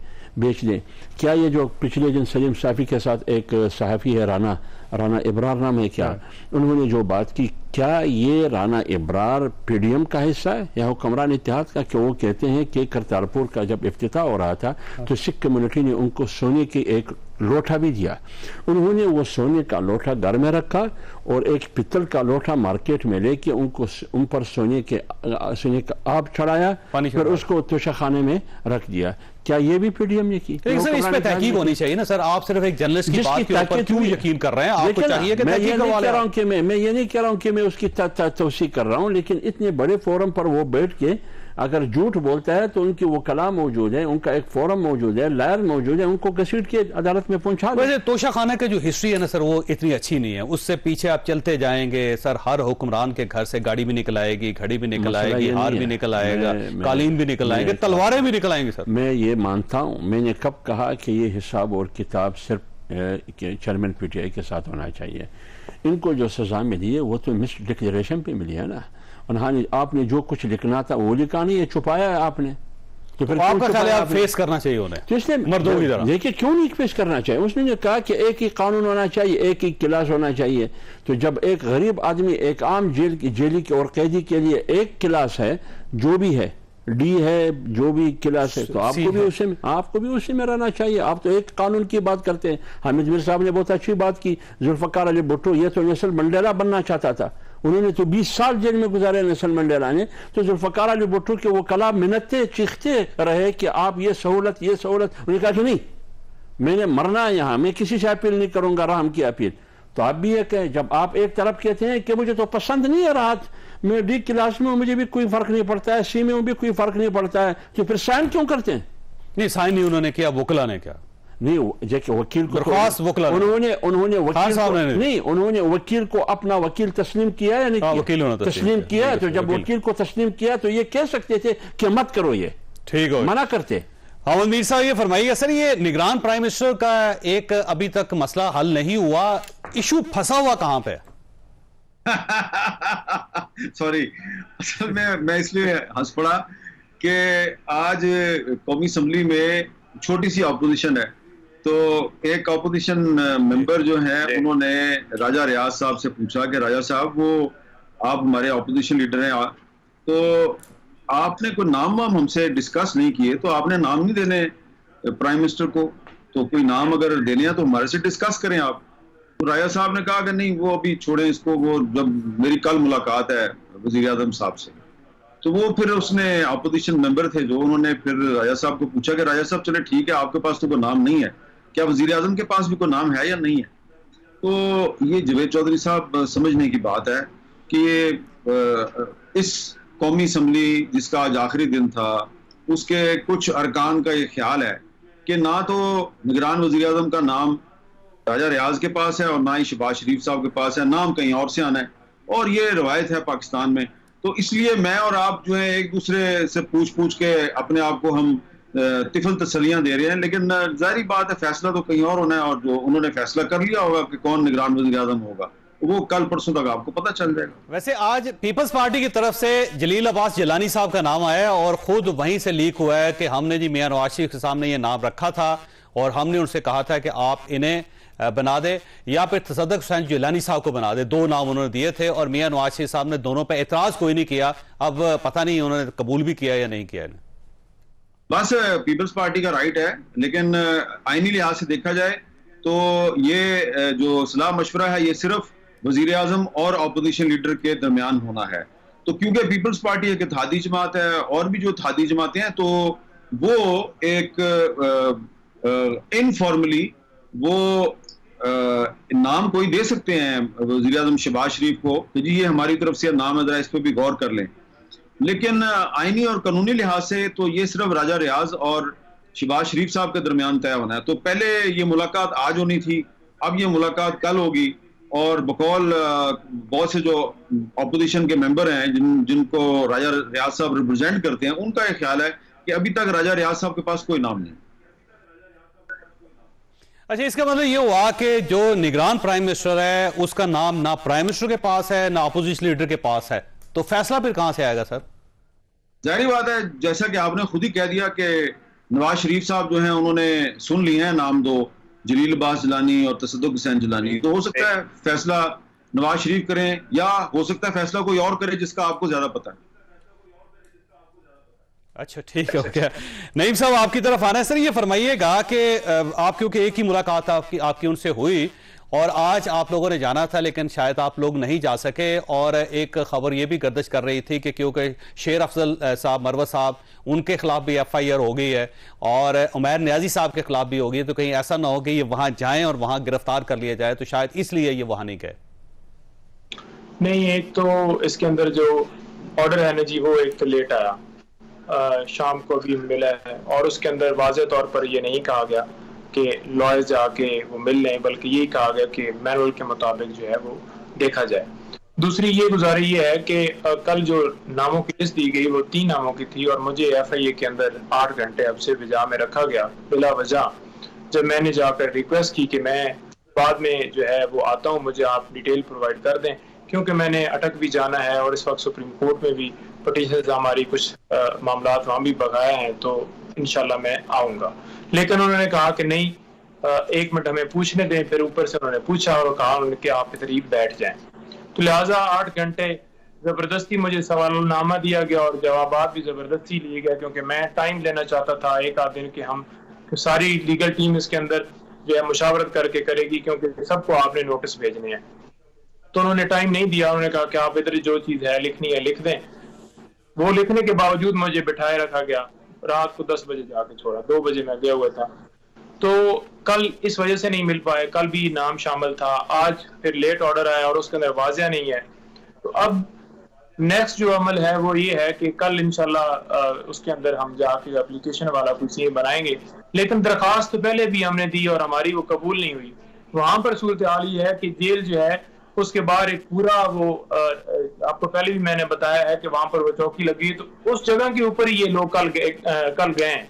کیا یہ جو پچھلے دن سلیم صافی کے ساتھ ایک صحافی ہے رانا ابرار نام ہے، کیا انہوں نے جو بات کی، کیا یہ رانا ابرار پی ڈی ایم کا حصہ ہے یا حکمران اتحاد کا؟ کہ وہ کہتے ہیں کہ کرتارپور کا جب افتتاح ہو رہا تھا تو سکھ کمیونٹی نے ان کو سونے کی ایک لوٹا بھی دیا، انہوں نے وہ سونے کا لوٹا گھر میں رکھا اور ایک پتل کا لوٹا مارکیٹ میں لے کے ان پر سونے کا آب چڑھایا، پھر اس کو توشہ خانے میں رکھ دیا۔ کیا یہ بھی پی ڈی ایم نے کی؟ سر اس پہ تحقیق ہونی چاہیے نا سر، آپ صرف ایک جرنلسٹ کی بات کے اوپر کیوں یقین کر رہے ہیں؟ آپ کو چاہیے کہ تحقیق کروا لیں۔ میں یہ نہیں کہہ رہا ہوں کہ میں اس کی توثیق کر رہا ہوں، لیکن اتنے بڑے فورم پر وہ بیٹھ کے اگر جھوٹ بولتا ہے تو ان کی وکلاء موجود ہے، ان کا ایک فورم موجود ہے، لائر موجود ہے، ان کو گھسیٹ کے عدالت میں پہنچا دیں۔ ویسے توشہ خانہ کے جو ہسٹری ہے نا سر، وہ اتنی اچھی نہیں ہے، اس سے پیچھے آپ چلتے جائیں گے سر، ہر حکمران کے گھر سے گاڑی بھی نکل آئے گی، گھڑی بھی نکل آئے گی، ہار بھی نکل آئے گا، قالین بھی نکل آئے گے، تلواریں بھی نکل آئیں گی۔ سر میں یہ مانتا ہوں، میں نے کب کہا کہ یہ حساب اور کتاب صرف چیئرمین پی ٹی آئی کے ساتھ ہونا چاہیے؟ ان کو جو سزا ملی ہے وہ تو مس ڈکلیریشن پہ ملی ہے نا، آپ نے جو کچھ لکھنا تھا وہ لکھا نہیں ہے، چھپایا ہے آپ نے، تو پھر آپ کا خیال ہے آپ فیس کرنا چاہیے انہیں؟ تو اس نے مردوں کی طرح دیکھیے کیوں نہیں فیس کرنا چاہیے؟ اس نے کہا کہ ایک ہی قانون ہونا چاہیے، ایک ہی کلاس ہونا چاہیے، تو جب ایک غریب آدمی، ایک عام جیلی کے اور قیدی کے لیے ایک کلاس ہے، جو بھی ہے، ڈی ہے، جو بھی کلاس ہے، تو آپ کو بھی اسی میں رہنا چاہیے۔ آپ تو ایک قانون کی بات کرتے ہیں۔ حامد میر صاحب نے بہت اچھی بات کی، ذوالفقار علی بھٹو، یہ تو نیلسن منڈیلا بننا چاہتا تھا، انہوں نے تو 20 سال جیل میں گزارے نیلسن منڈیلا نے، تو ذوالفقار علی بھٹو کے وہ کلام منتیں چیختے رہے کہ آپ یہ سہولت، انہوں نے کہا کہ نہیں، میں نے مرنا ہے یہاں، میں کسی سے اپیل نہیں کروں گا رحم کی اپیل۔ تو آپ بھی یہ کہیں، جب آپ ایک طرف کہتے ہیں کہ مجھے تو پسند نہیں ہے راحت، میں ڈی کلاس میں مجھے بھی کوئی فرق نہیں پڑتا ہے، سی میں بھی کوئی فرق نہیں پڑتا ہے، تو پھر سائن کیوں کرتے ہیں؟ نہیں سائن نہیں انہوں نے کیا، وکلا نے کیا؟ نہیں، وکیل کو درخواست وکلا انہوں نے وکیل کو اپنا وکیل تسلیم کیا ہے، نہیں تسلیم کیا، تو جب وکیل کو تسلیم کیا تو یہ کہہ سکتے تھے کہ مت کرو، یہ ٹھیک ہو، منع کرتے۔ حامد میر صاحب یہ فرمائیے سر، یہ نگران پرائم منسٹر کا ایک ابھی تک مسئلہ حل نہیں ہوا، ایشو پھنسا ہوا کہاں پہ؟ سوری، اصل میں اس لیے ہنس پڑا کہ آج قومی اسمبلی میں چھوٹی سی اپوزیشن ہے، تو ایک اپوزیشن ممبر جو ہیں انہوں نے راجہ ریاض صاحب سے پوچھا کہ راجہ صاحب، وہ آپ ہمارے اپوزیشن لیڈر ہیں، تو آپ نے کوئی نام وام ہم سے ڈسکس نہیں کیے، تو آپ نے نام نہیں دینے، پرائم منسٹر کو, تو کوئی نام اگر دینے ہیں تو ہمارے سے ڈسکس کریں آپ. تو راجہ صاحب نے کہا کہ نہیں وہ ابھی چھوڑیں اس کو, وہ جب میری کل ملاقات ہے وزیر اعظم صاحب سے. تو وہ پھر اس نے اپوزیشن ممبر تھے جو, انہوں نے پھر راجہ صاحب کو پوچھا کہ راجہ صاحب چلے ٹھیک ہے آپ کے پاس تو کوئی نام نہیں ہے, کیا وزیر اعظم کے پاس بھی کوئی نام ہے یا نہیں ہے. تو یہ جاوید چودھری صاحب سمجھنے کی بات ہے کہ اس قومی اسمبلی جس کا آج آخری دن تھا, اس کے کچھ ارکان کا یہ خیال ہے کہ نہ تو نگران وزیر اعظم کا نام راجہ ریاض کے پاس ہے اور نہ ہی شہباز شریف صاحب کے پاس ہے, نام کہیں اور سے آنا ہے, اور یہ روایت ہے پاکستان میں. تو اس لیے میں اور آپ جو ہے ایک دوسرے سے پوچھ کے اپنے آپ کو ہم طفل تسلیاں دے رہے ہیں, لیکن ظاہری بات ہے فیصلہ تو کہیں اور ہونا ہے, اور جو انہوں نے فیصلہ کر لیا ہوگا کہ کون نگران وزیر اعظم ہوگا وہ کل پرسوں تک آپ کو پتہ چل جائے گا. ویسے آج پیپلز پارٹی کی طرف سے جلیل عباس جیلانی صاحب کا نام آیا ہے اور خود وہیں سے لیک ہوا ہے کہ ہم نے جی میاں نواز شریف کے سامنے یہ نام رکھا تھا اور ہم نے ان سے کہا تھا کہ آپ انہیں بنا دے یا پھر تصدق حسین جیلانی صاحب کو بنا دے. دو نام انہوں نے دیے تھے اور میاں نواز شریف صاحب نے دونوں پہ اعتراض کوئی نہیں کیا. اب پتہ نہیں انہوں نے قبول بھی کیا یا نہیں کیا. بس پیپلز پارٹی کا رائٹ ہے, لیکن آئینی لحاظ سے دیکھا جائے تو یہ جو صلاح مشورہ ہے یہ صرف وزیر اعظم اور اپوزیشن لیڈر کے درمیان ہونا ہے. تو کیونکہ پیپلز پارٹی ایک اتحادی جماعت ہے اور بھی جو اتحادی جماعتیں ہیں, تو وہ ایک انفارملی وہ نام کوئی دے سکتے ہیں وزیر اعظم شہباز شریف کو کہ جی یہ ہماری طرف سے نام ہے, ذرا اس پہ بھی غور کر لیں. لیکن آئینی اور قانونی لحاظ سے تو یہ صرف راجہ ریاض اور شہباز شریف صاحب کے درمیان طے ہونا ہے. تو پہلے یہ ملاقات آج ہونی تھی, اب یہ ملاقات کل ہوگی, اور بقول بہت سے جو اپوزیشن کے ممبر ہیں جن کو راجہ ریاض صاحب ریپرزینٹ کرتے ہیں, ان کا یہ خیال ہے کہ ابھی تک راجہ ریاض صاحب کے پاس کوئی نام نہیں. اچھا, اس کا مطلب یہ ہوا کہ جو نگران پرائم منسٹر ہے اس کا نام نہ پرائم منسٹر کے پاس ہے نہ اپوزیشن لیڈر کے پاس ہے, تو فیصلہ پھر کہاں سے آئے گا سر؟ ظاہری بات ہے جیسا کہ آپ نے خود ہی کہہ دیا کہ نواز شریف صاحب جو ہیں انہوں نے سن لیے ہیں نام دو, جلیل عباس جیلانی اور تصدق حسین جیلانی. تو ہو سکتا ہے فیصلہ نواز شریف کریں یا ہو سکتا ہے فیصلہ کوئی اور کرے جس کا آپ کو زیادہ پتہ ہے. اچھا ٹھیک ہے, اوکے. نعیم صاحب آپ کی طرف آنا ہے. سر یہ فرمائیے گا کہ آپ کیونکہ ایک ہی ملاقات آپ کی ان سے ہوئی اور آج آپ لوگوں نے جانا تھا لیکن شاید آپ لوگ نہیں جا سکے, اور ایک خبر یہ بھی گردش کر رہی تھی کہ کیونکہ شیر افضل صاحب مروت صاحب ان کے خلاف بھی ایف آئی آر ہو گئی ہے اور عمیر نیازی صاحب کے خلاف بھی ہو گئی ہے, تو کہیں ایسا نہ ہو کہ یہ وہاں جائیں اور وہاں گرفتار کر لیا جائے, تو شاید اس لیے یہ وہاں نہیں گئے. نہیں, ایک تو اس کے اندر جو آرڈر ہے نا جی وہ ایک تو لیٹ آیا, شام کو بھی ملا ہے, اور اس کے اندر واضح طور پر یہ نہیں کہا گیا کہ لائر جا کے وہ مل لیں, بلکہ یہی کہا گیا کہ مینول کے مطابق جو ہے وہ دیکھا جائے. دوسری یہ گزارش یہ ہے کہ کل جو ناموں کی لسٹ دی گئی وہ 3 ناموں کی تھی, اور مجھے ایف آئی اے کے اندر 8 گھنٹے اب سے وجہ میں رکھا گیا بلا وجہ. جب میں نے جا کر ریکویسٹ کی کہ میں بعد میں جو ہے وہ آتا ہوں, مجھے آپ ڈیٹیل پرووائڈ کر دیں, کیونکہ میں نے اٹک بھی جانا ہے اور اس وقت سپریم کورٹ میں بھی پٹیشنز ہماری کچھ معاملات وہاں بھی بغایا ہیں, تو انشاءاللہ میں آؤں گا. لیکن انہوں نے کہا کہ نہیں 1 منٹ ہمیں پوچھنے دیں. پھر اوپر سے انہوں نے پوچھا اور کہا کہ آپ قریب بیٹھ جائیں. تو لہٰذا 8 گھنٹے زبردستی مجھے سوال نامہ دیا گیا اور جوابات بھی زبردستی لیے گئے, کیونکہ میں ٹائم لینا چاہتا تھا 1 آدھ دن کہ ہم ساری لیگل ٹیم اس کے اندر جو ہے مشاورت کر کے کرے گی, کیونکہ سب کو آپ نے نوٹس بھیجنے ہیں. تو انہوں نے ٹائم نہیں دیا, انہوں نے کہا کہ آپ ادھر جو چیز ہے لکھنی ہے لکھ دیں. وہ لکھنے کے باوجود مجھے بٹھائے رکھا گیا, رات کو 10 بجے جا کے چھوڑا, 2 بجے میں گیا ہوا تھا. تو کل اس وجہ سے نہیں مل پائے, کل بھی نام شامل تھا, آج پھر لیٹ آرڈر آیا اور اس کے اندر واضح نہیں ہے. تو اب نیکسٹ جو عمل ہے وہ یہ ہے کہ کل انشاءاللہ اس کے اندر ہم جا کے اپلیکیشن والا کوئی سین بنائیں گے. لیکن درخواست پہلے بھی ہم نے دی اور ہماری وہ قبول نہیں ہوئی. وہاں پر صورتحال یہ ہے کہ جیل جو ہے اس کے باہر ایک پورا وہ آپ کو پہلے بھی میں نے بتایا ہے کہ وہاں پر وہ چوکی لگی, تو اس جگہ کے اوپر ہی یہ لوگ کل گئے ہیں.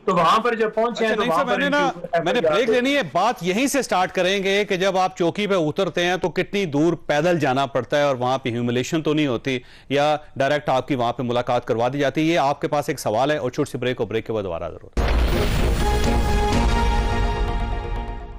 تو وہاں پر جب پہنچے ہیں تو وہاں پر میں نے بریک لینی ہے. بات یہیں سے سٹارٹ کریں گے کہ جب آپ چوکی پہ اترتے ہیں تو کتنی دور پیدل جانا پڑتا ہے اور وہاں پہ ہیوملیشن تو نہیں ہوتی یا ڈائریکٹ آپ کی وہاں پہ ملاقات کروا دی جاتی ہے؟ یہ آپ کے پاس ایک سوال ہے اور چھوٹی سی بریک, اور بریک کے بعد دوبارہ ضرور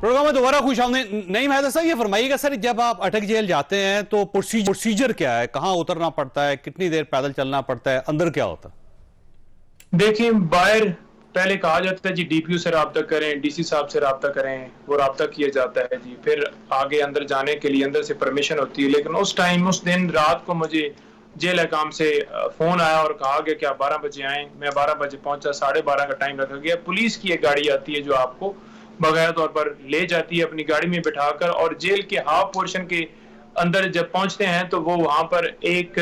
پروگرام میں دوبارہ خوش آمدید. نعیم حیدر صاحب یہ فرمائیے گا سر, جب آپ اٹک جیل جاتے ہیں تو پروسیجر کیا ہے, کہاں اترنا پڑتا ہے, کتنی دیر پیدل چلنا پڑتا ہے, اندر کیا ہوتا ہے؟ دیکھیں باہر پہلے کہا جاتا ہے جی ڈی پی او سے رابطہ کریں، ڈی سی صاحب سے رابطہ کریں، وہ رابطہ کیا جاتا ہے جی، پھر آگے اندر جانے کے لیے اندر سے پرمیشن ہوتی ہے. لیکن اس دن رات کو مجھے جیل حکام سے فون آیا اور کہا گیا کہ آپ 12 بجے آئیں. میں 12 بجے پہنچا، 12:30 کا ٹائم رکھا گیا. پولیس کی ایک گاڑی آتی ہے جو آپ کو بغیر طور پر لے جاتی ہے اپنی گاڑی میں بٹھا کر، اور جیل کے ہاف پورشن کے اندر جب پہنچتے ہیں تو وہ وہاں پر ایک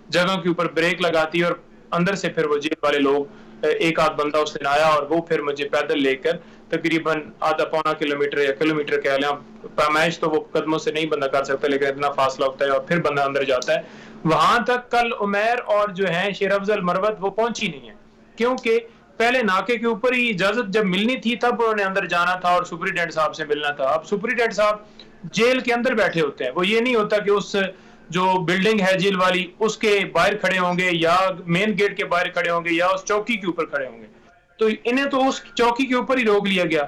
جگہ کے اوپر بریک لگاتی ہے، اور اندر سے پھر وہ جیل والے لوگ ایک آدھ بندہ اس دن آیا اور وہ پھر مجھے پیدل لے کر تقریباً آدھا پونا کلومیٹر یا کلومیٹر کہہ لیں، پیمائش تو وہ قدموں سے نہیں بندہ کر سکتا لیکن اتنا فاصلہ ہوتا ہے، اور پھر بندہ اندر جاتا ہے. وہاں تک کل عمیر اور جو ہیں شیر افضل مروت وہ پہنچی نہیں ہے، کیونکہ پہلے ناکے کے اوپر ہی اجازت جب ملنی تھی تب انہوں نے اندر جانا تھا اور سپرنٹینڈنٹ صاحب سے ملنا تھا. اب سپرنٹینڈنٹ صاحب جیل کے اندر بیٹھے ہوتے ہیں، وہ یہ نہیں ہوتا کہ اس جو بلڈنگ ہے جیل والی اس کے باہر کھڑے ہوں گے یا مین گیٹ کے باہر کھڑے ہوں گے یا اس چوکی کے اوپر کھڑے ہوں گے. تو انہیں تو اس چوکی کے اوپر ہی روک لیا گیا.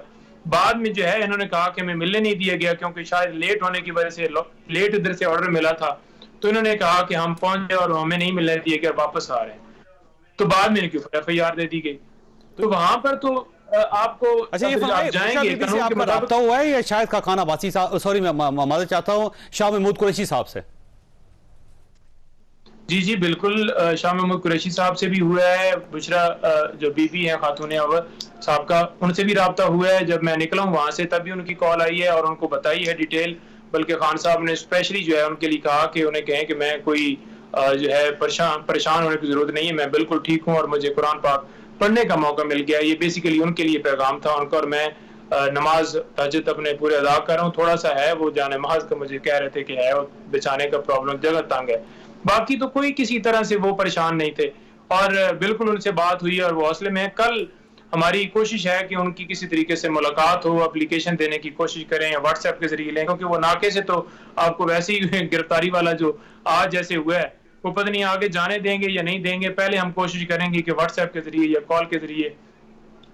بعد میں جو ہے انہوں نے کہا کہ ہمیں ملنے نہیں دیا گیا کیونکہ شاید لیٹ ہونے کی وجہ سے لیٹ ادھر سے آرڈر ملا تھا، تو انہوں نے کہا کہ ہم پہنچ گئے اور ہمیں نہیں ملنے دیا گیا، واپس آ رہے ہیں. تو بعد میں ان کے اوپر ایف آئی آر دے دی گئی. تو وہاں پر تو آپ کو آپ جائیں گے، آپ کا رابطہ ہوا ہے یا شاید خاقان عباسی صاحب، سوری میں معذرت چاہتا ہوں، شاہ محمود قریشی صاحب سے؟ جی بالکل، شاہ محمود قریشی صاحب سے بھی ہوا ہے، بشرا جو بی بی ہیں خاتون اول صاحب کا، ان سے بھی رابطہ ہوا ہے. جب میں نکلا ہوں وہاں سے تب بھی ان کی کال آئی ہے اور ان کو بتائی ہے ڈیٹیل، بلکہ خان صاحب نے اسپیشلی جو ہے ان کے لیے کہا کہ انہیں کہیں کہ میں کوئی جو ہے پریشان ہونے کی ضرورت نہیں ہے، میں بالکل ٹھیک ہوں اور مجھے قرآن پاک پڑھنے کا موقع مل گیا. یہ بیسیکلی ان کے لیے پیغام تھا ان کا، اور میں نماز تہجد اپنے پورے ادا کر رہا ہوں. تھوڑا سا ہے وہ جان نماز کا مجھے کہہ رہے تھے کہ ہے بچانے کا پرابلم، جگہ تنگ ہے، باقی تو کوئی کسی طرح سے وہ پریشان نہیں تھے. اور بالکل ان سے بات ہوئی اور وہ حوصلے میں. کل ہماری کوشش ہے کہ ان کی کسی طریقے سے ملاقات ہو، اپلیکیشن دینے کی کوشش کریں یا واٹس ایپ کے ذریعے لیں، کیونکہ وہ ناکے سے تو آپ کو ویسے ہی گرفتاری والا جو آج جیسے ہوا ہے وہ پتہ نہیں آگے جانے دیں گے یا نہیں دیں گے. پہلے ہم کوشش کریں گے کہ واٹس ایپ کے ذریعے یا کال کے ذریعے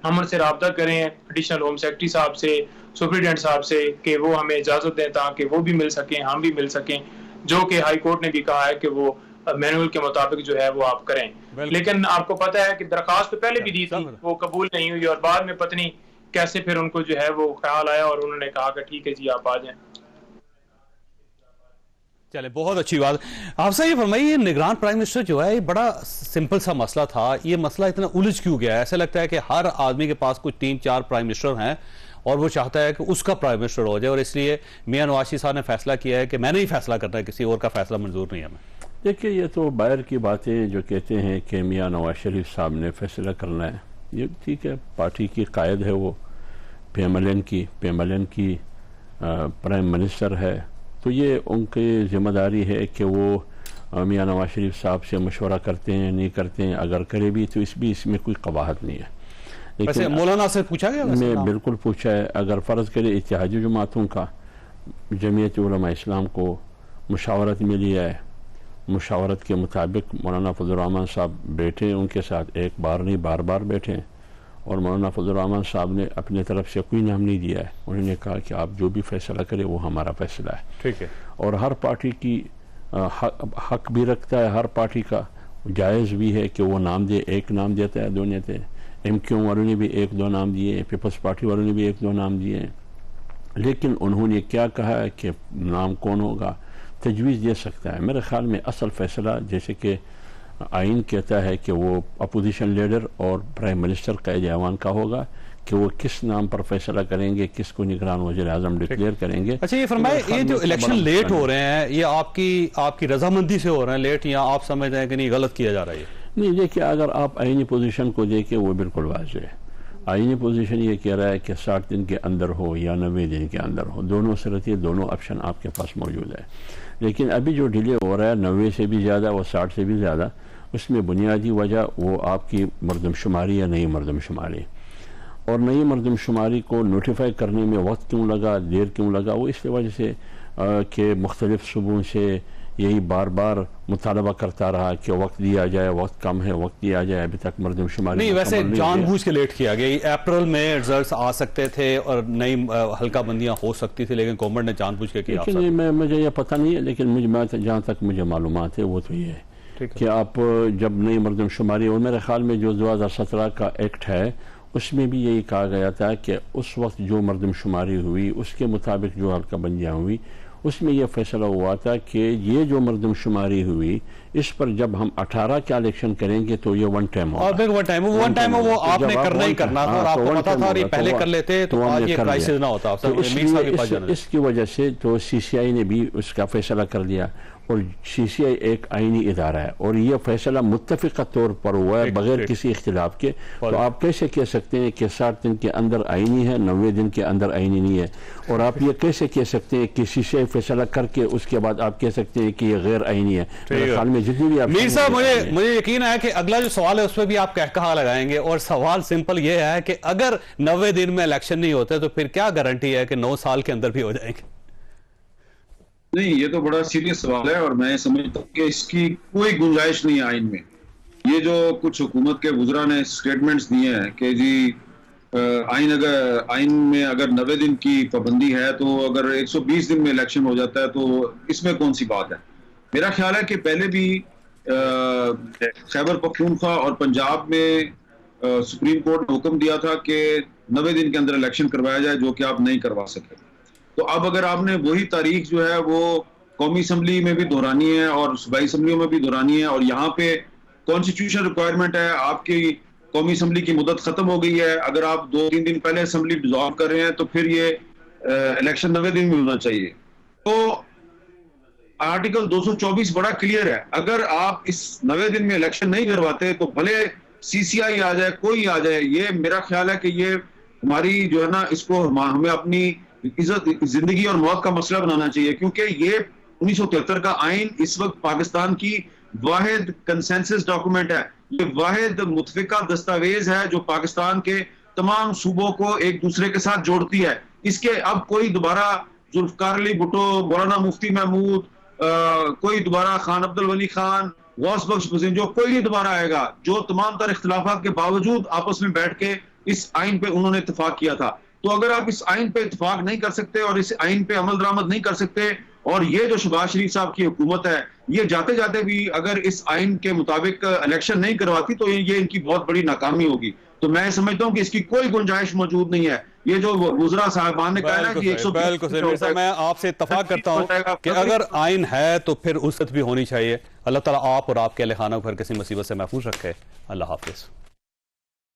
ہم ان سے رابطہ کریں، ایڈیشنل ہوم سیکرٹری صاحب سے، سپرنٹینڈنٹ صاحب سے، کہ وہ ہمیں اجازت دیں تاکہ وہ بھی مل سکیں، ہم بھی مل سکیں، جو کہ ہائی کورٹ نے بھی کہا ہے کہ وہ مینول کے مطابق جو ہے وہ آپ کریں. لیکن آپ کو پتہ ہے کہ درخواست تو پہلے بھی دی تھی، وہ قبول نہیں ہوئی، اور بعد میں پتہ نہیں کیسے پھر ان کو جو ہے وہ خیال آیا اور انہوں نے کہا کہ ٹھیک ہے جی آپ آ جائیں. چلے بہت اچھی بات. آپ سے یہ فرمائیے، یہ نگران پرائم منسٹر جو ہے یہ بڑا سمپل سا مسئلہ تھا، یہ مسئلہ اتنا الجھ کیوں گیا ہے؟ ایسا لگتا ہے کہ ہر آدمی کے پاس کچھ 3-4 پرائم منسٹر ہیں اور وہ چاہتا ہے کہ اس کا پرائم منسٹر ہو جائے، اور اس لیے میاں نواز شریف صاحب نے فیصلہ کیا ہے کہ میں نے ہی فیصلہ کرنا ہے، کسی اور کا فیصلہ منظور نہیں ہے. ہمیں دیکھیے، یہ تو باہر کی باتیں جو کہتے ہیں کہ میاں نواز شریف صاحب نے فیصلہ کرنا ہے، یہ ٹھیک ہے، پارٹی کی قائد ہے وہ، پی ایم ایل این کی پرائم منسٹر ہے، تو یہ ان کی ذمہ داری ہے کہ وہ میاں نواز شریف صاحب سے مشورہ کرتے ہیں نہیں کرتے ہیں. اگر کرے بھی تو اس میں کوئی قباحت نہیں ہے. ویسے مولانا سے پوچھا گیا؟ میں بالکل پوچھا ہے. اگر فرض کرے اتحادی جماعتوں کا جمعیت علماء اسلام کو مشاورت ملی ہے، مشاورت کے مطابق مولانا فضل الرحمان صاحب بیٹھے ان کے ساتھ، ایک بار نہیں بار بار بیٹھے، اور مولانا فضل الرحمان صاحب نے اپنے طرف سے کوئی نام نہیں دیا ہے. انہوں نے کہا کہ آپ جو بھی فیصلہ کرے وہ ہمارا فیصلہ ہے. ٹھیک ہے. اور ہر پارٹی کی حق بھی رکھتا ہے، ہر پارٹی کا جائز بھی ہے کہ وہ نام دے. ایک نام دیتا ہے، 2 دیتے ہیں. ایم کیو والوں نے بھی 1-2 نام دیے، پیپلز پارٹی والوں نے بھی 1-2 نام دیے، لیکن انہوں نے کیا کہا ہے کہ نام کون ہوگا تجویز دے سکتا ہے. میرے خیال میں اصل فیصلہ جیسے کہ آئین کہتا ہے کہ وہ اپوزیشن لیڈر اور پرائم منسٹر قائد ایوان کا ہوگا کہ وہ کس نام پر فیصلہ کریں گے، کس کو نگران وزیر اعظم ڈکلیئر کریں گے. اچھا یہ فرمائے، یہ جو الیکشن لیٹ ہو رہے ہیں یہ آپ کی رضامندی سے ہو رہے ہیں لیٹ، یا آپ سمجھتے ہیں کہ نہیں غلط کیا جا رہا ہے؟ نہیں، دیکھیے اگر آپ آئینی پوزیشن کو دیکھیں وہ بالکل واضح ہے. آئینی پوزیشن یہ کہہ رہا ہے کہ 60 دن کے اندر ہو یا 90 دن کے اندر ہو، دونوں صورت، یہ دونوں آپشن آپ کے پاس موجود ہے. لیکن ابھی جو ڈیلے ہو رہا ہے 90 سے بھی زیادہ اور 60 سے بھی زیادہ، اس میں بنیادی وجہ وہ آپ کی مردم شماری یا نئی مردم شماری، اور نئی مردم شماری کو نوٹیفائی کرنے میں وقت کیوں لگا، دیر کیوں لگا، وہ اس وجہ سے کہ مختلف صوبوں سے یہی بار بار مطالبہ کرتا رہا کہ وقت دیا جائے، وقت کم ہے، وقت دیا جائے. ابھی تک مردم شماری نہیں، ویسے جان بوجھ کے لیٹ کیا گیا. اپریل میں ریزلٹس آ سکتے تھے اور نئی حلقہ بندیاں ہو سکتی تھی، لیکن گورنمنٹ نے جان بوجھ کے کیا. مجھے یہ پتہ نہیں ہے، لیکن جہاں تک مجھے معلومات ہے وہ تو یہ ہے کہ آپ جب نئی مردم شماری، اور میرے خیال میں جو 2017 کا ایکٹ ہے اس میں بھی یہی کہا گیا تھا کہ اس وقت جو مردم شماری ہوئی اس کے مطابق جو حلقہ بندیاں ہوئی اس میں یہ فیصلہ ہوا تھا کہ یہ جو مردم شماری ہوئی اس پر جب ہم 18 کا الیکشن کریں گے تو یہ ون ٹائم ہوگا. اور ون ٹائم وہ آپ نے کرنا ہی کرنا تھا اور آپ کو پتا تھا اور یہ پہلے کر لیتے تو آج یہ کرائسس نہ ہوتا. اس کی وجہ سے تو سی سی آئی نے بھی اس کا فیصلہ کر لیا اور سی سی آئی ایک آئینی ادارہ ہے اور یہ فیصلہ متفقہ طور پر ہوا ہے بغیر کسی اختلاف کے. تو آپ کیسے کہہ سکتے ہیں کہ 60 دن کے اندر آئینی ہے 90 دن کے اندر آئینی نہیں ہے؟ اور آپ یہ کیسے کہہ سکتے ہیں کہ سی سی آئی فیصلہ کر کے اس کے بعد آپ کہہ سکتے ہیں کہ یہ غیر آئینی ہے؟ میرے خیال میں جتنی بھی میر صاحب مجھے یقین ہے کہ اگلا جو سوال ہے اس پہ بھی آپ کہا لگائیں گے اور سوال سمپل یہ ہے کہ اگر 90 دن میں الیکشن نہیں ہوتے تو پھر کیا گارنٹی ہے کہ 9 سال کے اندر بھی ہو جائیں گے؟ نہیں، یہ تو بڑا سیریس سوال ہے اور میں سمجھتا ہوں کہ اس کی کوئی گنجائش نہیں ہے آئین میں. یہ جو کچھ حکومت کے وزراء نے سٹیٹمنٹس دیے ہیں کہ جی آئین میں اگر 90 دن کی پابندی ہے تو اگر 120 دن میں الیکشن ہو جاتا ہے تو اس میں کون سی بات ہے؟ میرا خیال ہے کہ پہلے بھی خیبر پختونخوا اور پنجاب میں سپریم کورٹ نے حکم دیا تھا کہ 90 دن کے اندر الیکشن کروایا جائے جو کہ آپ نہیں کروا سکے. تو اب اگر آپ نے وہی تاریخ جو ہے وہ قومی اسمبلی میں بھی دہرانی ہے اور صوبائی اسمبلیوں میں بھی دہرانی ہے اور یہاں پہ کانسٹیٹیوشن ریکوائرمنٹ ہے، آپ کی قومی اسمبلی کی مدت ختم ہو گئی ہے، اگر آپ 2-3 دن پہلے اسمبلی ڈیزالو کر رہے ہیں تو پھر یہ الیکشن 90 دن میں ہونا چاہیے. تو آرٹیکل 224 بڑا کلیئر ہے، اگر آپ اس 90 دن میں الیکشن نہیں کرواتے تو بھلے سی سی آئی آ جائے کوئی آ جائے، یہ میرا خیال ہے کہ یہ ہماری جو ہے نا اس کو ہمیں اپنی زندگی اور موت کا مسئلہ بنانا چاہیے، کیونکہ یہ 1973 کا آئین اس وقت پاکستان کی واحد کنسنسس ڈاکومنٹ ہے، یہ واحد متفقہ دستاویز ہے جو پاکستان کے تمام صوبوں کو ایک دوسرے کے ساتھ جوڑتی ہے. اس کے اب کوئی دوبارہ ذوالفقار علی بھٹو، مولانا مفتی محمود، کوئی دوبارہ خان عبد الولی خان، غوث بخش جو کوئی نہیں دوبارہ آئے گا، جو تمام تر اختلافات کے باوجود آپس میں بیٹھ کے اس آئین پہ انہوں نے اتفاق کیا تھا. تو اگر آپ اس آئین پہ اتفاق نہیں کر سکتے اور اس آئین پہ عمل درآمد نہیں کر سکتے اور یہ جو شہباز شریف صاحب کی حکومت ہے یہ جاتے جاتے بھی اگر اس آئین کے مطابق الیکشن نہیں کرواتی تو یہ ان کی بہت بڑی ناکامی ہوگی. تو میں سمجھتا ہوں کہ اس کی کوئی گنجائش موجود نہیں ہے. یہ جو وزراء صاحبان نے کہا ہے کہ میں آپ سے اتفاق کرتا ہوں کہ اگر آئین ہے تو پھر وسعت بھی ہونی چاہیے. اللہ تعالیٰ آپ اور آپ کے اہل خانہ کو ہر کسی مصیبت سے محفوظ رکھے. اللہ حافظ.